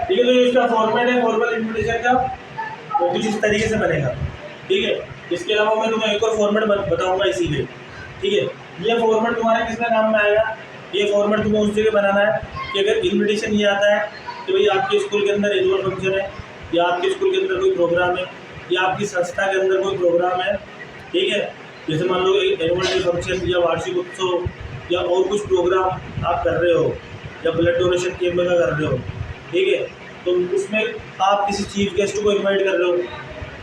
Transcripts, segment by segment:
ठीक है। तो ये इसका फॉर्मेट है फॉर्मल इन्विटेशन का, तो कुछ इस तरीके से बनेगा। ठीक है। इसके अलावा मैं तुम्हें एक और फॉर्मेट बताऊंगा इसी के। ठीक है। ये फॉर्मेट तुम्हारे किसमें काम में आएगा, ये फॉर्मेट तुम्हें उस जगह बनाना है कि अगर इन्विटेशन ये आता है कि भाई आपके स्कूल के अंदर एनुअल फंक्शन है, या आपके स्कूल के अंदर कोई प्रोग्राम है, या आपकी संस्था के अंदर कोई प्रोग्राम है। ठीक है। जैसे मान लो एनुअल डे फंक्शन या वार्षिक उत्सव या और कुछ प्रोग्राम आप कर रहे हो, या ब्लड डोनेशन कैंप का कर रहे हो। ठीक है। तो उसमें आप किसी चीफ गेस्ट को इनवाइट कर रहे हो,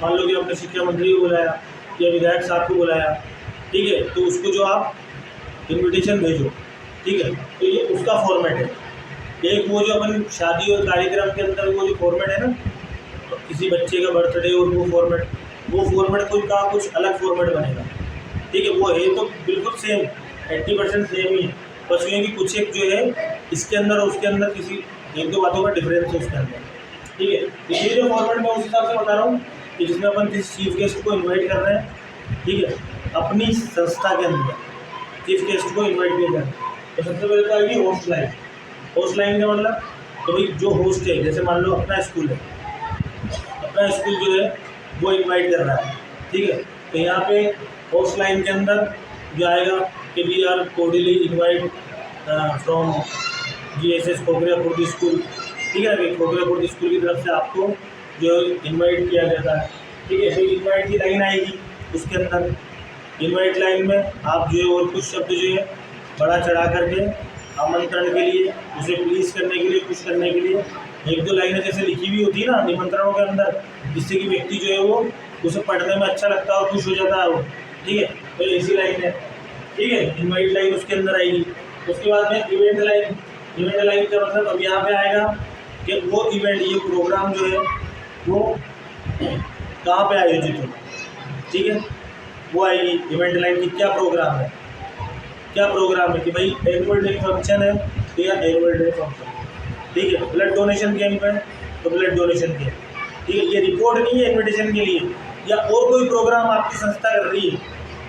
मान लो कि आपने शिक्षा मंत्री को बुलाया या विधायक साहब को बुलाया। ठीक है। तो उसको जो आप इनविटेशन भेजो। ठीक है। तो ये उसका फॉर्मेट है। एक वो जो अपन शादी और कार्यक्रम के अंदर वो जो फॉर्मेट है ना, किसी बच्चे का बर्थडे और वो फॉर्मेट कोई का कुछ अलग फॉर्मेट बनेगा। ठीक है। वो है तो बिल्कुल सेम 80% सेम ही है, बस ये कि कुछ एक जो है इसके अंदर और उसके अंदर किसी एक दो बातों का डिफरेंस है उसके अंदर। ठीक है। तो ये जो फॉर्मेट मैं उस हिसाब से बता रहा हूँ कि जिसमें अपन किसी चीफ गेस्ट को इन्वाइट कर रहे हैं। ठीक है। अपनी संस्था के अंदर चीफ गेस्ट को इन्वाइट किया जाए तो सबसे पहले तो आएगी होस्ट लाइन। होस्ट लाइन का मतलब तो भाई जो होस्ट है, जैसे मान लो अपना स्कूल है, अपना स्कूल जो है वो इन्वाइट कर रहा है। ठीक है। तो यहाँ पे होस्ट लाइन के अंदर जो आएगा कि we are cordially invite from GSS Khokhariya Khurd school. ठीक है। कि खोखरिया खुर्द स्कूल की तरफ से आपको जो इन्वाइट किया जाता है। ठीक है। तो इन्वाइट की लाइन आएगी उसके अंदर। इन्वाइट लाइन में आप जो है और कुछ शब्द जो है बड़ा चढ़ा करके आमंत्रण के लिए, उसे प्लीज़ करने के लिए, खुश करने के लिए एक दो लाइनें जैसे लिखी हुई होती है ना निमंत्रणों के अंदर, जिससे कि व्यक्ति जो है वो उसे पढ़ने में अच्छा लगता है और खुश हो जाता है वो। ठीक है। तो ऐसी लाइन है। ठीक है। इन्वाइट लाइन उसके अंदर आएगी। उसके बाद में इवेंट लाइन। इवेंट लाइन का मतलब अब यहाँ पे आएगा कि वो इवेंट, ये प्रोग्राम जो है वो कहाँ पे आयोजित हो। ठीक है। वो आएगी इवेंट लाइन की, क्या प्रोग्राम है, क्या प्रोग्राम है कि भाई एनुअल डे फंक्शन है तो या एनुअल डे फंक्शन। ठीक है। ब्लड डोनेशन कैंप है तो ब्लड डोनेशन कैंप। ठीक है। ये रिपोर्ट नहीं है इन्विटेशन के लिए, या और कोई प्रोग्राम आपकी संस्था कर रही है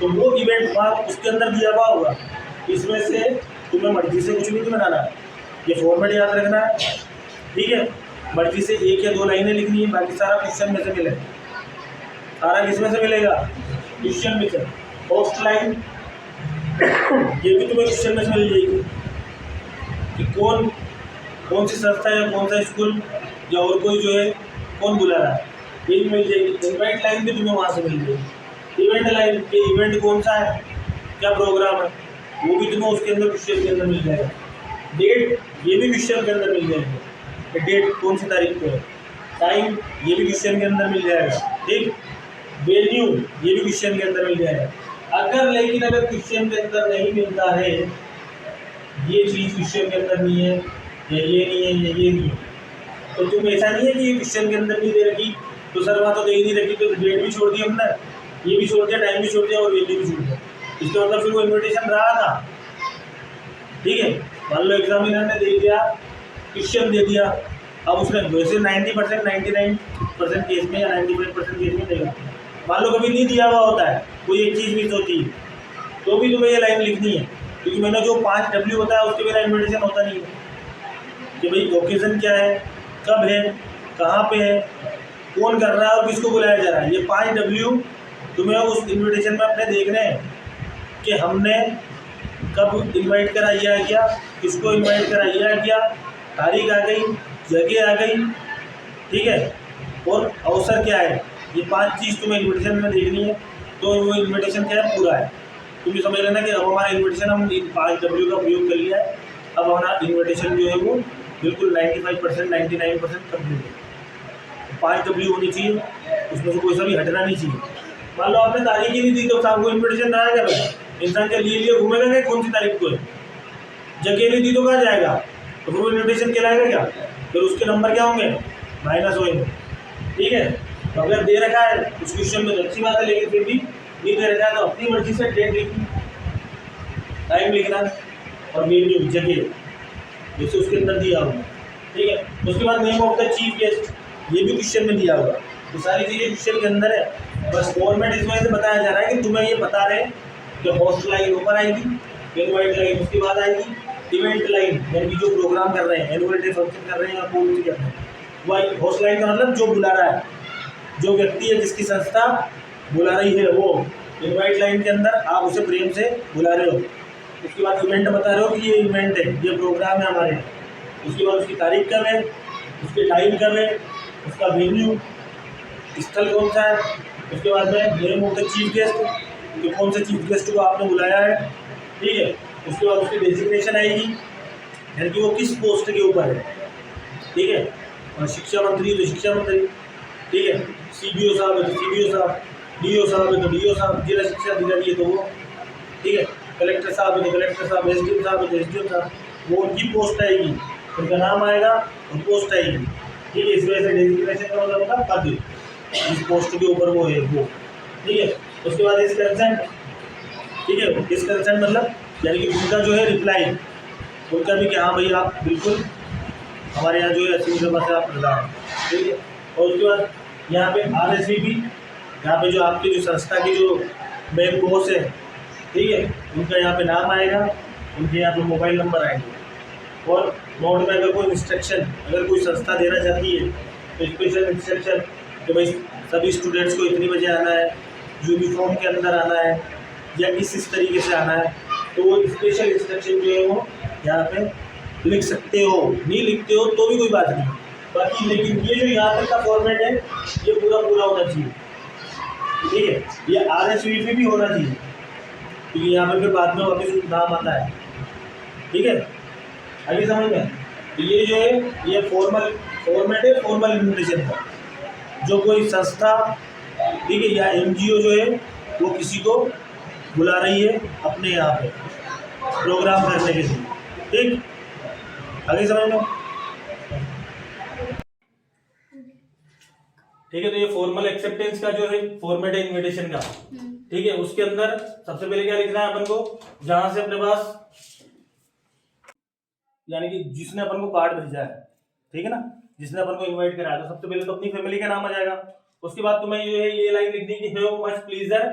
तो वो इवेंट वहाँ उसके अंदर दिया हुआ होगा। इसमें से तुम्हें मर्जी से कुछ नहीं बनाना है, ये फॉर्मेट याद रखना है। ठीक है। मर्जी से एक या दो लाइनें लिखनी है, बाकी सारा क्वेश्चन में से मिलेगा। सारा किस में से मिलेगा, क्वेश्चन में से। होस्ट लाइन ये भी तुम्हें क्वेश्चन में से मिल जाएगी कि कौन सी संस्था या कौन सा स्कूल या और कोई जो है कौन बुला रहा है, ये भी मिल जाएगी। इवेंट लाइन भी तुम्हें वहाँ से मिल जाएगी। इवेंट लाइन के इवेंट कौन सा है, क्या प्रोग्राम है, वो भी तुम्हें उसके अंदर क्वेश्चन के अंदर मिल जाएगा। डेट ये भी क्वेश्चन के अंदर मिल जाएगी, डेट कौन सी तारीख को है। टाइम ये भी क्वेश्चन के अंदर मिल जाएगा। ठीक। वेन्यू ये भी क्वेश्चन के अंदर मिल जाएगा। लेकिन अगर क्वेश्चन के अंदर नहीं मिलता है, ये चीज़ क्वेश्चन के अंदर नहीं है, या ये नहीं है, या ये नहीं है, तो तुम ऐसा नहीं है कि ये क्वेश्चन के अंदर नहीं दे रखी तो सर वहाँ तो दे ही नहीं रखी, तो डेट भी छोड़ दी हमने, ये भी छोड़ दिया, टाइम भी छोड़ दिया और वेन्यू भी छोड़ दिया। इसका मतलब फिर वो इन्विटेशन रहा था। ठीक है। मान लो एग्जामिनर ने दे दिया, क्वेश्चन दे दिया, अब उसने वैसे 90% 99% केस में या 95% केस में देगा। मान लो कभी नहीं दिया हुआ होता है, कोई एक चीज़ मिस होती है, तो भी तुम्हें ये लाइन लिखनी है, क्योंकि मैंने जो 5 W होता है उसके बिना इन्विटेशन होता नहीं है कि भाई ओकेज़न क्या है, कब है, कहाँ पे है, कौन कर रहा है और किसको बुलाया जा रहा है। ये 5 W तुम्हें उस इन्विटेशन में अपने देखने हैं कि हमने कब इन्वाइट करा या क्या, किसको इन्वाइट करा या क्या, तारीख आ गई, जगह आ गई। ठीक है। और अवसर क्या है, ये 5 चीज़ तुम्हें इन्विटेशन में देखनी है। तो वो इन्विटेशन क्या है, पूरा है। तुम ये समझ लेना कि अब हमारा इन्विटेशन हम इन 5 W का उपयोग कर लिया है। अब हमारा इन्विटेशन जो है वो बिल्कुल 95% 99% कम्प्लीट है। 5 W होनी चाहिए, उसमें से कोई सा भी हटना नहीं चाहिए। मान लो आपने तारीख ही नहीं दी तो आपको इन्विटेशन रहा क्या भाई, इंसान के लिए घूमेगा क्या कौन सी तारीख को है, जगह नहीं दी तो कहाँ जाएगा, तो फिर वो इन्विटेशन कहलाएगा क्या, फिर उसके नंबर क्या होंगे, माइनस होंगे। ठीक है। तो अगर दे रखा है उस क्वेश्चन में तो अच्छी बात है, लेकिन फिर भी नहीं दे रखा है तो अपनी मर्जी से डेट लिखनी, टाइम लिखना और वेन्यू जगह जैसे उसके अंदर दिया होगा। ठीक है। उसके बाद name of the chief guest ये भी क्वेश्चन में दिया होगा। तो सारी चीज़ें क्वेश्चन के अंदर है, बस फॉर्मेट इस वजह से बताया जा रहा है कि तुम्हें ये बता रहे कि होस्ट लाइन ऊपर आएगी, इनवाइट लाइन उसके बाद आएगी, इवेंट लाइन यानी कि जो प्रोग्राम कर रहे हैं, एनुअल डे फंक्शन कर रहे हैं या कोई भी कर रहे हैं, होस्ट लाइन का मतलब जो बुला रहा है, जो व्यक्ति है जिसकी संस्था बुला रही है वो। इनवाइट लाइन के अंदर आप उसे प्रेम से बुला रहे हो। उसके बाद इवेंट बता रहे हो कि ये इवेंट है, ये प्रोग्राम है हमारे। उसके बाद उसकी तारीख कब है, उसके टाइम कब है, उसका वेन्यू, स्थल कौन सा है। उसके बाद में name of the chief guest, कि कौन से चीफ गेस्ट को आपने बुलाया है, ठीक है। उसके बाद उसकी डेजिग्नेशन आएगी, यानी कि वो किस पोस्ट के ऊपर है, ठीक है। और शिक्षा मंत्री तो शिक्षा मंत्री, ठीक है। CBO साहब है तो CBO साहब, DO साहब है तो DO साहब, जिला शिक्षा अधिकारी है तो वो, ठीक है। कलेक्टर साहब है तो कलेक्टर साहब, SDM साहब है तो SDM साहब, वो उनकी पोस्ट आएगी, उनका नाम आएगा और पोस्ट आएगी, ठीक है। इस वजह से डेजिग्नेशन का मतलब होता है पद, जिस पोस्ट के ऊपर वो है वो, ठीक है। उसके बाद इस कंसेंट, ठीक है। इस कंसेंट मतलब यानी कि उनका जो है रिप्लाई, उनका भी कि हाँ भाई आप बिल्कुल हमारे यहाँ जो है अस्सी नंबर से आप प्रधान, ठीक है। और उसके बाद यहाँ पे RSVP, यहाँ पे जो आपकी जो संस्था की जो मेन बॉस है, ठीक है, उनका यहाँ पे नाम आएगा, उनके यहाँ पे मोबाइल नंबर आएंगे। और नोट में अगर कोई इंस्ट्रक्शन, अगर कोई संस्था देना चाहती है तो स्पेशल इंस्ट्रक्शन कि भाई सभी स्टूडेंट्स को इतनी बजे आना है, यूनिफॉर्म के अंदर आना है या इस तरीके से आना है, तो वो स्पेशल इंस्ट्रक्शन जो है वो यहाँ पे लिख सकते हो। नहीं लिखते हो तो भी कोई बात नहीं, बाकी लेकिन ये जो यहाँ तक का फॉर्मेट है ये पूरा पूरा होना चाहिए, ठीक है। ये RSVP भी होना चाहिए, क्योंकि यहाँ पे फिर बाद में वापस नाम आता है, ठीक है। आगे समझ में। तो ये जो है ये फॉर्मेट है फॉर्मल इन्विटेशन का। जो कोई संस्था, ठीक है, या NGO जो है वो किसी को बुला रही है अपने यहाँ पे प्रोग्राम करने के लिए, ठीक। आगे समझ में, ठीक है। तो ये फॉर्मल एक्सेप्टेंस का जो है फॉर्मेट है इनविटेशन का, ठीक है। उसके अंदर सबसे पहले क्या लिखना है अपन को, जहां से अपने पास यानी कि जिसने अपन को कार्ड भेजा है, ठीक है ना, जिसने अपन को इनवाइट करा है, तो सबसे पहले तो अपनी फैमिली का नाम आ जाएगा। उसके बाद तुम्हें ये है ये लाइन लिखनी कि have much pleaser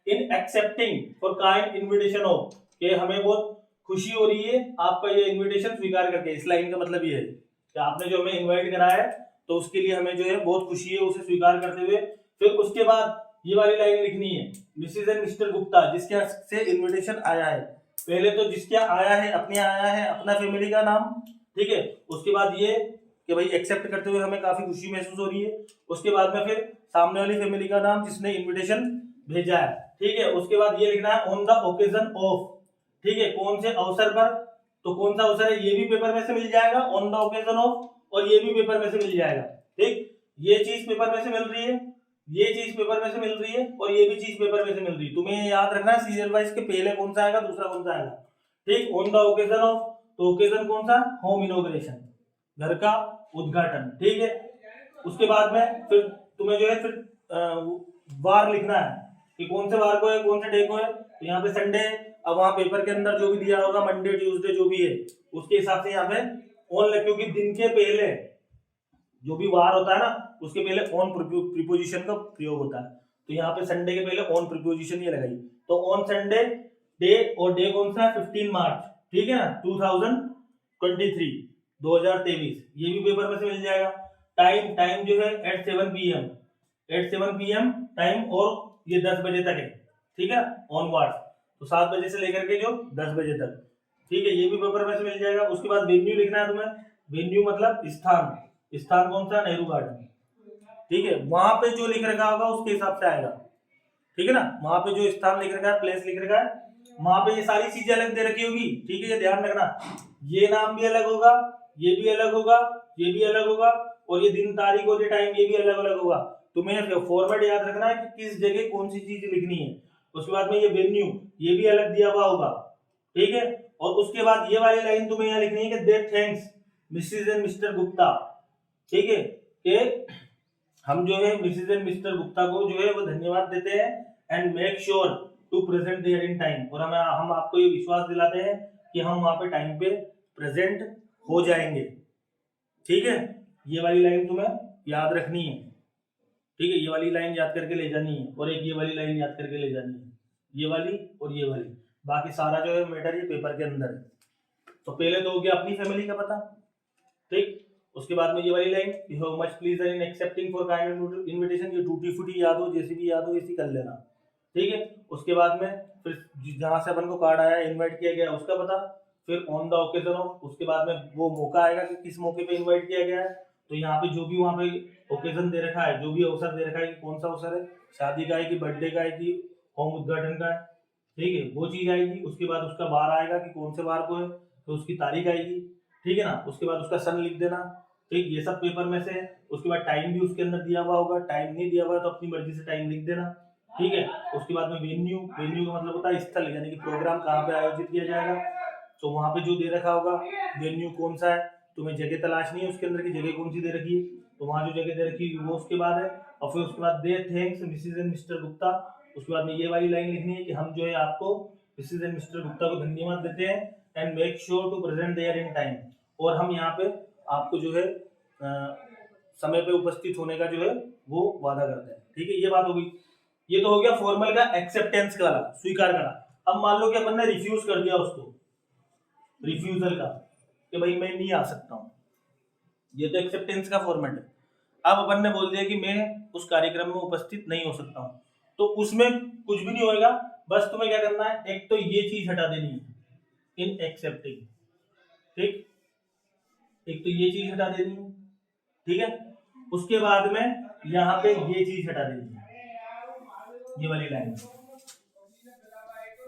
in accepting for kind invitation of, कि हमें बहुत खुशी हो रही है आपका ये इनविटेशन स्वीकार करके। इस लाइन का मतलब ये है कि आपने जो हमें इनवाइट करा है तो उसके लिए हमें जो है बहुत खुशी है उसे स्वीकार करते हुए। फिर उसके बाद ये वाली लाइन लिखनी है, मिसेज एंड मिस्टर गुप्ता, जिसके से इनविटेशन आया है। पहले तो जिसके आया है अपने आया है अपना फैमिली का नाम, ठीक है। उसके बाद ये कि भाई एक्सेप्ट करते हुए हमें काफी खुशी महसूस हो रही है। उसके बाद में फिर सामने वाली फैमिली का नाम जिसने इनविटेशन भेजा है, ठीक है। उसके बाद ये लिखना है ऑन द ओकेजन ऑफ, ठीक है, कौन से अवसर पर। तो कौन सा अवसर है ये भी पेपर में से मिल जाएगा, ऑन द ओकेजन ऑफ, और ये भी पेपर में से मिल जाएगा, ठीक। ये चीज पेपर में से मिल रही है, ये चीज पेपर में से मिल रही है, और ये भी चीज पेपर में से मिल रही है। तुम्हें ये याद रखना है सीरियल वाइज के पहले कौन सा आएगा दूसरा कौन सा आएगा, ठीक। ऑन द ओकेजन ऑफ, तो ओकेजन कौन सा, होम इनॉग्रेशन, घर का उद्घाटन, ठीक है। उसके बाद में फिर तुम्हें जो है फिर वार लिखना है कि कौन से वार को है, कौन से डे को है। तो यहाँ पे संडे, अब वहां पेपर के अंदर जो भी दिया होगा मंडे ट्यूसडे जो भी है उसके हिसाब से यहाँ पे ऑन, क्योंकि दिन के पहले जो भी वार होता है ना उसके पहले ऑन प्रीपोजिशन का प्रयोग होता है। तो यहाँ पे संडे के पहले ऑन प्रीपोजिशन ये लगाई, तो ऑन संडे डे, और डे कौन सा है 15 मार्च, ठीक है ना, 2023 2023, ये भी पेपर में से मिल जाएगा। टाइम जो है एट 7 PM टाइम, और ये 10 बजे तक है, ठीक है, ऑनवर्ड। तो 7 बजे से लेकर के जो 10 बजे तक, ठीक है, ये भी पेपर में से मिल जाएगा। उसके बाद वेन्यू लिखना है तुम्हें, वेन्यू मतलब स्थान, स्थान कौन सा, नेहरू गार्डन, ठीक है। वहां पे जो लिख रखा होगा उसके हिसाब से आएगा, ठीक है ना। वहां पे जो स्थान लिख रखा है, प्लेस लिख रखा है, वहां पे ये सारी चीजें अलग दे रखी होगी, ठीक है, ये ध्यान रखना। ये नाम भी अलग होगा, ये भी अलग होगा, ये भी अलग होगा, और ये दिन तारीख और ये टाइम ये भी अलग अलग होगा। तुम्हें फॉर्मेट याद रखना है कि किस जगह कौन सी चीज लिखनी है। उसके बाद में ये वेन्यू ये भी अलग दिया हुआ होगा, ठीक है। और उसके बाद ये वाली लाइन तुम्हें यहाँ लिखनी है कि their thanks Mrs and Mr Gupta, ठीक है, कि हम जो है मिसेज एंड मिस्टर गुप्ता को जो है वो धन्यवाद देते हैं, and make sure to present there in time, और हम आपको ये विश्वास दिलाते हैं कि हम वहां पे टाइम पे प्रेजेंट हो जाएंगे, ठीक है। ये वाली लाइन तुम्हें याद रखनी है, ठीक है, ये वाली लाइन याद करके ले जानी है, और एक ये वाली लाइन याद करके ले जानी है, ये वाली और ये वाली। बाकी सारा जो है मैटर ये पेपर के अंदर है। तो पहले तो हो गया अपनी फैमिली का पता, ठीक। उसके बाद में ये वाली line, you have much pleaser in accepting for kind invitation, ये टूटी फूटी याद हो, जैसी भी याद हो इसी कर लेना, ठीक है। उसके बाद में फिर जहाँ से अपन को कार्ड आया, इनवाइट किया गया, उसका पता, फिर ऑन द ओकेजन ऑफ, उसके बाद में वो मौका आएगा कि किस मौके पे इनवाइट किया गया है। तो यहाँ पे जो भी वहाँ पे ओकेजन दे रखा है, जो भी अवसर दे रखा है कि कौन सा अवसर है, शादी का है कि बर्थडे का है कि होम उद्घाटन का है, ठीक है, वो चीज आएगी। उसके बाद उसका बार आएगा कि कौन से बार को है, तो उसकी तारीख आएगी, ठीक है ना। उसके बाद उसका सन लिख देना, ठीक, ये सब पेपर में से है। उसके बाद टाइम भी उसके अंदर दिया हुआ होगा, टाइम नहीं दिया हुआ है तो अपनी मर्जी से टाइम लिख देना, ठीक है। उसके बाद में वेन्यू, वेन्यू का मतलब होता है स्थल, यानी कि प्रोग्राम कहाँ पे आयोजित किया जाएगा, तो वहां पे जो दे रखा होगा वेन्यू कौन सा है, तुम्हें जगह तलाशनी है उसके अंदर की जगह कौन सी दे रखी है, तो वहां जो जगह दे रखी है वो उसके बाद है। और फिर उसके बाद दे thanks Mrs and Mr Gupta, उसके बाद में ये वाली लाइन लिखनी है कि हम जो है आपको मिसेज एंड मिस्टर गुप्ता को धन्यवाद देते हैं, and make sure to present there in time, और हम यहाँ पे आपको जो है समय पे उपस्थित होने का जो है वो वादा करते हैं, ठीक है। ये बात हो गई, ये तो हो गया फॉर्मल का एक्सेप्टेंस का वाला, स्वीकार करा। अब मान लो कि अपन ने रिफ्यूज कर दिया उसको, रिफ्यूजल का, कि भाई मैं नहीं आ सकता हूँ, ये तो एक्सेप्टेंस का फॉर्मेट है। अब अपन ने बोल दिया कि मैं उस कार्यक्रम में उपस्थित नहीं हो सकता हूँ, तो उसमें कुछ भी नहीं होएगा, बस तुम्हें क्या करना है, एक तो ये चीज हटा देनी है इन एक्सेप्टिंग, ठीक, एक तो ये चीज हटा देनी है, ठीक है। उसके बाद में यहाँ पे ये चीज हटा देनी है, ये वाली लाइन,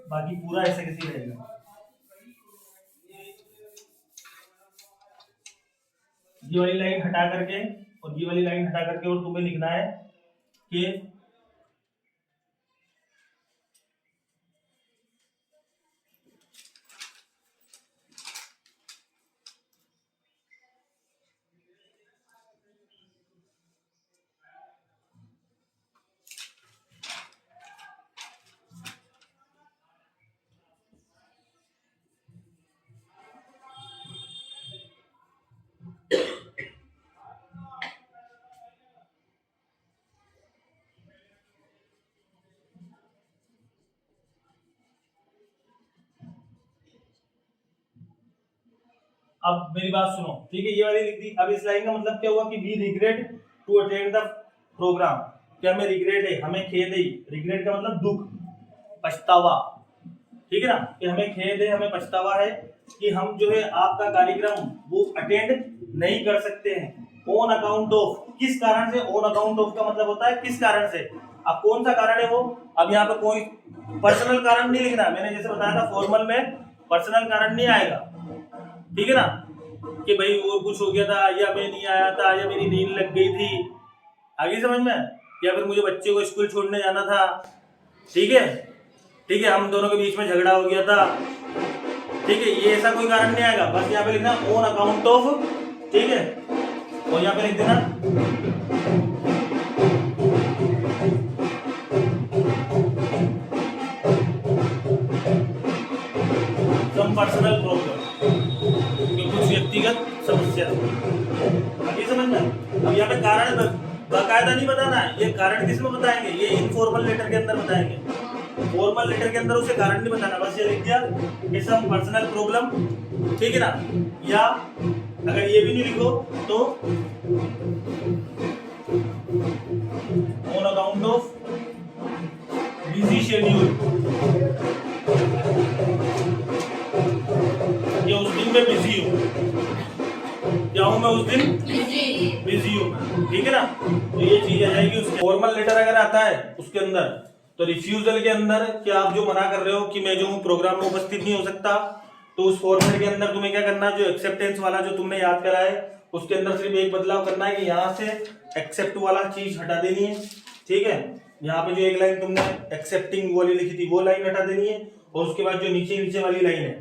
बाकी पूरा ऐसे कैसे रहेगा, ये वाली लाइन हटा करके और ये वाली लाइन हटा करके, और तुम्हें लिखना है कि अब मेरी बात सुनो, ठीक है, ये वाली लिख दी। अब इस लाइन का मतलब क्या हुआ कि we regret to attend the program, क्या हमें रिग्रेट है, हमें खेद है, रिग्रेट का मतलब दुख, पछतावा, ठीक है ना, कि हमें खेद है, हमें पछतावा है कि हम जो है आपका कार्यक्रम वो अटेंड नहीं कर सकते हैं, ऑन अकाउंट ऑफ, किस कारण से, ऑन अकाउंट ऑफ का मतलब होता है किस कारण से। अब कौन सा कारण है वो, अब यहाँ पे कोई पर्सनल कारण नहीं लिखना, मैंने जैसे बताया था फॉर्मल में पर्सनल कारण नहीं आएगा, ठीक है ना, कि भाई और कुछ हो गया था, या मैं नहीं आया था, या मेरी नींद लग गई थी, आगे समझ में, या फिर मुझे बच्चे को स्कूल छोड़ने जाना था, ठीक है, ठीक है, हम दोनों के बीच में झगड़ा हो गया था, ठीक है, ये ऐसा कोई कारण नहीं आएगा, बस यहाँ पे लिखना ऑन अकाउंट ऑफ, ठीक है, और यहाँ पे लिख देना सम पर्सनल प्रॉब्लम, कुछ व्यक्तिगत समस्या, आगे समझ में। अब यहाँ पे कारण बाकायदा नहीं बताना, ये कारण किसमें बताएंगे, ये इनफॉर्मल लेटर के अंदर बताएंगे, फॉर्मल लेटर के अंदर उसे कारण नहीं बताना, बस ये लिख दिया कि सम पर्सनल प्रॉब्लम, ठीक है ना। या अगर ये भी नहीं लिखो तो on account of busy schedule, ये उस दिन मैं बिजी हूँ, क्या हूँ मैं उस दिन बिजी हूँ, ठीक है ना, तो ये चीज आ जाएगी उसके। फॉर्मल लेटर अगर आता है उसके अंदर, तो रिफ्यूजल के अंदर कि आप जो मना कर रहे हो कि मैं जो हूँ प्रोग्राम में उपस्थित नहीं हो सकता, तो उस फॉर्मेट के अंदर तुम्हें क्या करना है, जो एक्सेप्टेंस वाला जो तुमने याद करा है उसके अंदर सिर्फ एक बदलाव करना है कि यहाँ से एक्सेप्ट वाला चीज हटा देनी है, ठीक है। यहाँ पे जो एक लाइन तुमने एक्सेप्टिंग वाली लिखी थी वो लाइन हटा देनी है, और उसके बाद जो नीचे नीचे वाली लाइन है,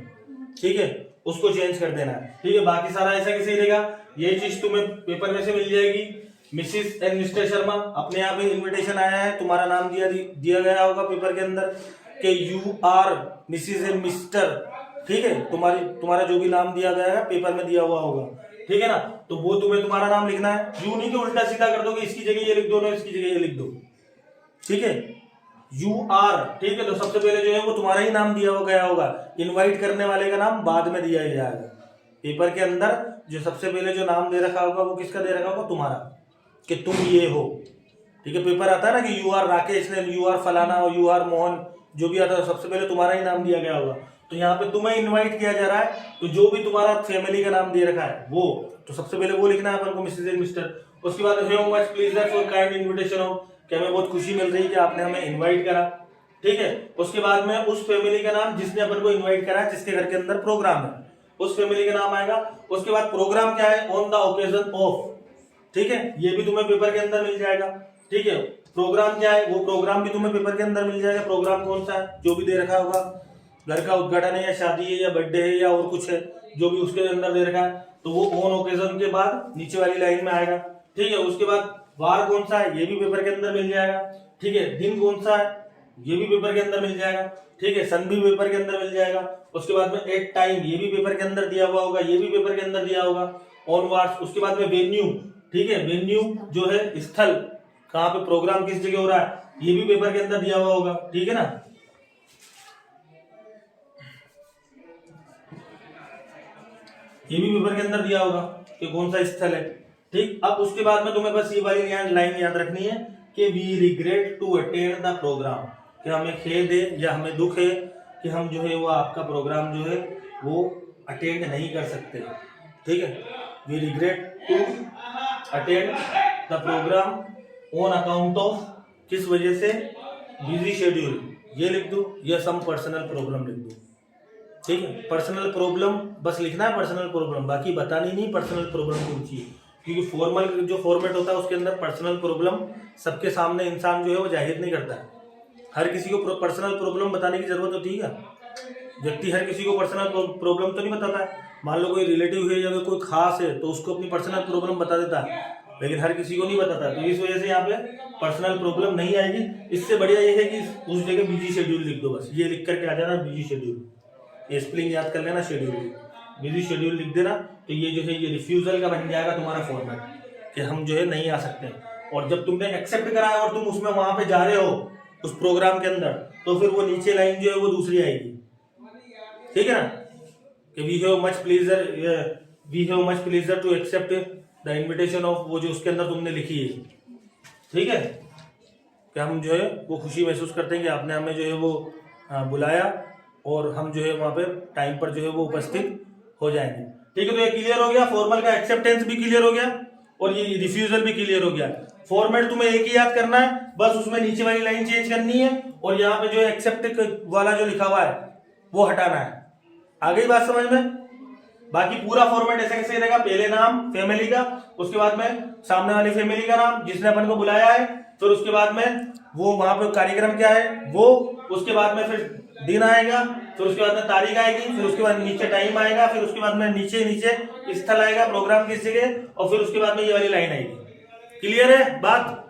ठीक है, उसको चेंज कर देना है, ठीक है। बाकी सारा ऐसा कैसे रहेगा, ये चीज तुम्हें पेपर में से मिल जाएगी। मिसिस एंड मिस्टर शर्मा, अपने यहाँ पे इनविटेशन आया है, तुम्हारा नाम दिया गया होगा पेपर के अंदर कि you are Mrs and Mr, ठीक है, तुम्हारा जो भी नाम दिया गया है पेपर में दिया हुआ होगा, ठीक है ना, तो वो तुम्हें तुम्हारा नाम लिखना है, यू नहीं कि उल्टा सीधा कर दो कि इसकी जगह ये लिख दो ना इसकी जगह ये लिख दो, ठीक है, यू आर, ठीक है। तो सबसे पहले जो है वो तुम्हारा ही नाम दिया गया होगा, इनवाइट करने वाले का नाम बाद में दिया जाएगा, पेपर के अंदर जो सबसे पहले जो नाम दे रखा होगा वो किसका दे रखा होगा, तुम्हारा, कि तुम ये हो। ठीक है, पेपर आता है ना कि you are Rakesh, you are फलाना और यू आर मोहन, जो भी आता है सबसे पहले तुम्हारा ही नाम दिया गया होगा। तो यहाँ पे तुम्हें इनवाइट किया जा रहा है, तो जो भी तुम्हारा फैमिली का नाम दे रखा है वो, तो सबसे पहले वो लिखना है अपन को, मिसेज एंड मिस्टर। उसके बाद much pleaser for kind invitation हो, कि हमें बहुत खुशी मिल रही है कि आपने हमें इन्वाइट करा। ठीक है, उसके बाद में उस फैमिली का नाम जिसने अपन को इन्वाइट करा है, जिसके घर के अंदर प्रोग्राम है, उस फैमिली का नाम आएगा। उसके बाद प्रोग्राम क्या है, ऑन द ओकेजन ऑफ। ठीक है, ये भी तुम्हें पेपर के अंदर मिल जाएगा। ठीक है, प्रोग्राम क्या है, वो प्रोग्राम भी तुम्हें पेपर के अंदर मिल जाएगा। प्रोग्राम कौन सा है, जो भी दे रखा होगा, घर का उद्घाटन है या शादी है या बर्थडे है या और कुछ है, जो भी उसके अंदर दे रखा है, तो वो ऑन ओकेजन के बाद नीचे वाली लाइन में आएगा। ठीक है, उसके बाद वार कौन सा है, ये भी पेपर के अंदर मिल जाएगा। ठीक है, दिन कौन सा है, ये भी पेपर के अंदर मिल जाएगा। ठीक है, सन भी पेपर के अंदर मिल जाएगा। उसके बाद में एट टाइम, ये भी पेपर के अंदर दिया हुआ होगा, ये भी पेपर के अंदर दिया होगा। ऑन वार्स, उसके बाद में वेन्यू। ठीक है, वेन्यू जो है स्थल, कहाँ पे प्रोग्राम किस जगह हो रहा है, ये भी पेपर के अंदर दिया हुआ होगा। ठीक है ना, ये भी पेपर के अंदर दिया होगा कि कौन सा स्थल है। ठीक, अब उसके बाद में तुम्हें बस ये वाली लाइन याद रखनी है कि we regret to attend the program, कि हमें खेद है या हमें दुख है कि हम जो है वो आपका प्रोग्राम जो है वो अटेंड नहीं कर सकते। ठीक है, we regret to attend the program on account of, किस वजह से, बिजी शेड्यूल, ये लिख दो, या सम पर्सनल प्रॉब्लम लिख दो। ठीक है, पर्सनल प्रॉब्लम बस लिखना है, पर्सनल प्रॉब्लम, बाकी बतानी नहीं पर्सनल प्रॉब्लम कौन सी है, क्योंकि फॉर्मल जो फॉर्मेट होता है उसके अंदर पर्सनल प्रॉब्लम सबके सामने इंसान जो है वो जाहिर नहीं करता है। हर किसी को पर्सनल प्रॉब्लम बताने की जरूरत होती है, व्यक्ति हर किसी को पर्सनल प्रॉब्लम तो नहीं बताता है। मान लो कोई रिलेटिव है या कोई खास है तो उसको अपनी पर्सनल प्रॉब्लम बता देता है, लेकिन हर किसी को नहीं बताता। तो इस वजह से यहाँ पे पर्सनल प्रॉब्लम नहीं आएगी। इससे बढ़िया ये है कि उस जगह बिजी शेड्यूल लिख दो, बस ये लिख करके आ जाना, बिजी शेड्यूल, ये स्पेलिंग याद कर लेना, शेड्यूल, बिजी शेड्यूल लिख देना। तो ये जो है ये रिफ्यूजल का बन जाएगा तुम्हारा फॉर्मेट, कि हम जो है नहीं आ सकते। और जब तुमने एक्सेप्ट करा है और तुम उसमें वहां पे जा रहे हो उस प्रोग्राम के अंदर, तो फिर वो नीचे लाइन जो है वो दूसरी आएगी। ठीक है ना, कि we have much pleasure to accept the invitation of, वो जो उसके अंदर तुमने लिखी है। ठीक है, कि हम जो है वो खुशी महसूस करते हैं कि आपने हमें जो है वो बुलाया और हम जो है वहाँ पे टाइम पर जो है वो उपस्थित हो जाएंगे। ठीक है, तो ये क्लियर हो गया, फॉर्मल का एक्सेप्टेंस भी क्लियर हो गया और ये रिफ्यूजल भी क्लियर हो गया। फॉर्मेट तुम्हें एक ही याद करना है, बस उसमें नीचे वाली लाइन चेंज करनी है और यहाँ पे जो एक्सेप्ट वाला जो लिखा हुआ है वो हटाना है। आ गई बात समझ में? बाकी पूरा फॉर्मेट ऐसे कैसे रहेगा, पहले नाम फैमिली का, उसके बाद में सामने वाली फैमिली का नाम जिसने अपन को बुलाया है, फिर उसके बाद में वो वहां पे कार्यक्रम क्या है वो, उसके बाद में फिर दिन आएगा, फिर उसके बाद में तारीख आएगी, फिर उसके बाद नीचे टाइम आएगा, फिर उसके बाद में नीचे स्थल आएगा, प्रोग्राम किस जगह, और फिर उसके बाद में ये वाली लाइन आएगी। क्लियर है बात?